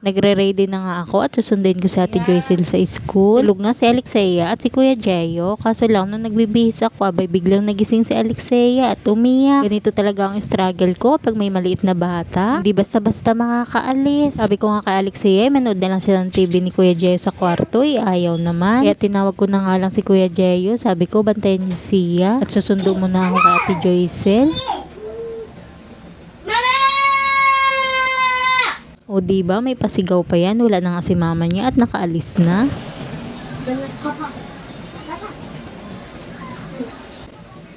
Nagre-ready na nga ako at susundin ko si Ate Joycel sa school. Tulog nga si Alexia at si Kuya Jeyo. Kaso lang nung nagbibihis ako, abay biglang nagising si Alexia at umiyak. Ganito talaga ang struggle ko pag may maliit na bata. Hindi basta-basta makakaalis. Sabi ko nga kay Alexia, manood na lang siya ng TV ni Kuya Jeyo sa kwarto. Ayaw naman. Kaya tinawag ko na nga lang si Kuya Jeyo. Sabi ko, bantayan niyo siya at susundo muna ako kay Ate Joycel. O diba, may pasigaw pa yan. Wala na nga si mama niya at nakaalis na.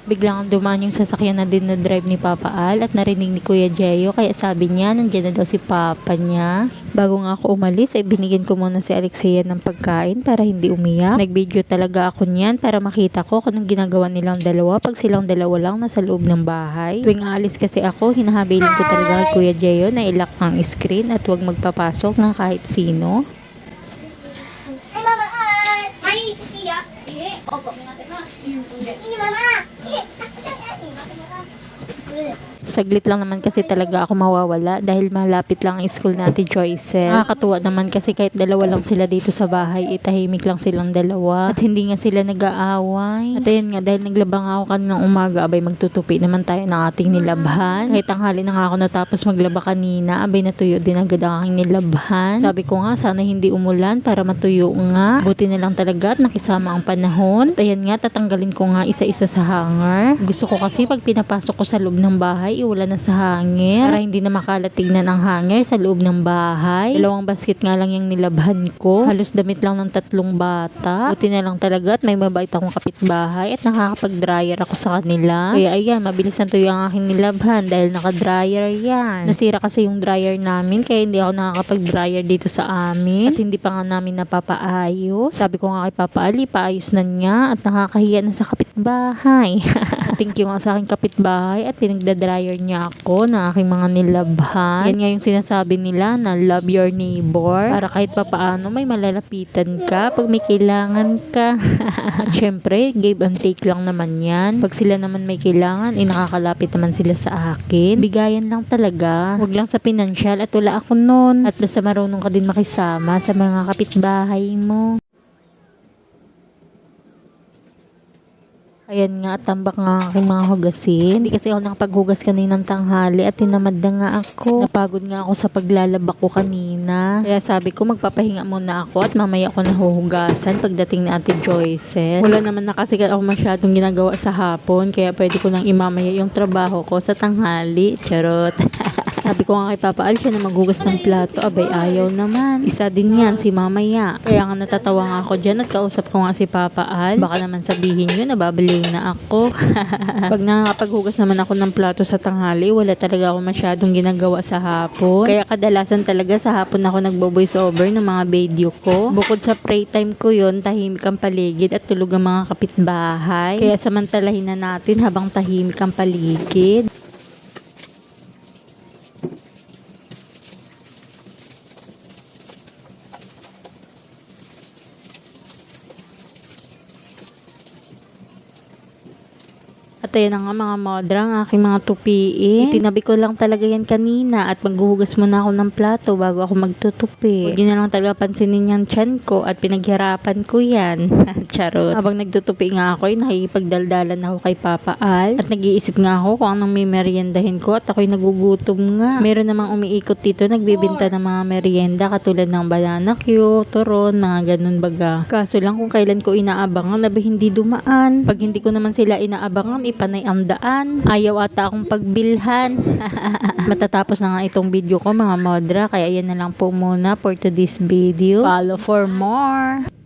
Biglang dumaan yung sasakyan na din na drive ni Papa Al at narinig ni Kuya Jeyo. Kaya sabi niya, nandiyan na daw si Papa niya. Bago nga ako umalis, ay binigyan ko muna si Alexia ng pagkain para hindi umiyak. Nag-video talaga ako niyan para makita ko kung anong ginagawa nilang dalawa pag silang dalawa lang nasa loob ng bahay. Tuwing aalis kasi ako, hinahabilin ko talaga kay Kuya Jeyo na ilak ang screen at huwag magpapasok ng kahit sino. Saglit lang naman kasi talaga ako mawawala dahil malapit lang ang school natin Joycel. Nakakatuwa naman kasi kahit dalawa lang sila dito sa bahay, tahimik lang silang dalawa at hindi nga sila nag-aaway. At ayun nga, dahil naglaba nga ako kaninang umaga, abay magtutupi naman tayo ng ating nilabhan. Kahit tanghali na nga ako natapos maglaba kanina, abay natuyo din agad ang aking nilabhan. Sabi ko nga sana hindi umulan para matuyo nga. Buti na lang talaga at nakisama ang panahon. At ayan nga, tatanggalin ko nga isa-isa sa hanger. Gusto ko kasi pag pinapasok ko sa loob ng bahay, iwala na sa hangin para hindi na makalatignan ang hangin sa loob ng bahay. Dalawang basket nga lang yung nilabhan ko. Halos damit lang ng 3 bata. Buti na lang talaga at may mabait akong kapitbahay at nakakapag-dryer ako sa kanila. Kaya ayan, mabilis na tuyo ang aking nilabhan dahil naka-dryer yan. Nasira kasi yung dryer namin kaya hindi ako nakakapag-dryer dito sa amin at hindi pa nga namin napapaayos. Sabi ko nga kay Papa Ali, paayos na niya at nakakahiya na sa kapitbahay. Thank you nga sa aking kapitbahay at pinagda-dryer niya ako ng aking mga nilabhan. Yan nga yung sinasabi nila na love your neighbor para kahit papaano may malalapitan ka pag may kailangan ka. At syempre, give and take lang naman yan. Pag sila naman may kailangan, nakakalapit naman sila sa akin. Bigayan lang talaga. Huwag lang sa pinansyal at wala ako nun. At basta marunong ka din makisama sa mga kapitbahay mo. Ayan nga, tambak nga aking mga hugasin. Hindi kasi ako nakapaghugas kaninang tanghali at tinamad na nga ako. Napagod nga ako sa paglalaba ko kanina. Kaya sabi ko magpapahinga muna ako at mamaya ako nahuhugasan pagdating ni Ate Joycel. Wala naman na kasi ako masyadong ginagawa sa hapon kaya pwede ko nang imamaya yung trabaho ko sa tanghali. Charot. Sabi ko nga kay Papa Al, siya na maghugas ng plato. Abay, ayaw naman. Isa din yan, si Mamaya. Kaya nga natatawa nga ako dyan at kausap ko nga si Papa Al. Baka naman sabihin nyo, nababaliw na ako. Pag nakakapaghugas naman ako ng plato sa tanghali, wala talaga ako masyadong ginagawa sa hapon. Kaya kadalasan talaga sa hapon ako nagbo-voice over ng mga video ko. Bukod sa pray time ko yon, tahimik ang paligid at tulog ang mga kapitbahay. Kaya samantalahin na natin habang tahimik ang paligid. At ayan na nga mga modra, ang aking mga tupiin. Itinabi ko lang talaga yan kanina at maghuhugas muna ako ng plato bago ako magtutupi. Huwag yun na lang talaga pansinin yung tiyan ko at pinaghirapan ko yan. Charot. Habang nagtutupi nga ako, nakikipagdaldalan ako kay Papa Al at nag-iisip nga ako kung anong may meriendahin ko at ako'y nagugutom nga. Meron namang umiikot dito, nagbibinta ng mga merienda katulad ng banana Q, turon, mga ganun baga. Kaso lang kung kailan ko inaabangan, labi hindi dumaan. Pag hindi ko naman sila inaabangan, ipanay ang daan. Ayaw ata akong pagbilhan. Matatapos na nga itong video ko mga modra. Kaya yan na lang po muna for today's video. Follow for more.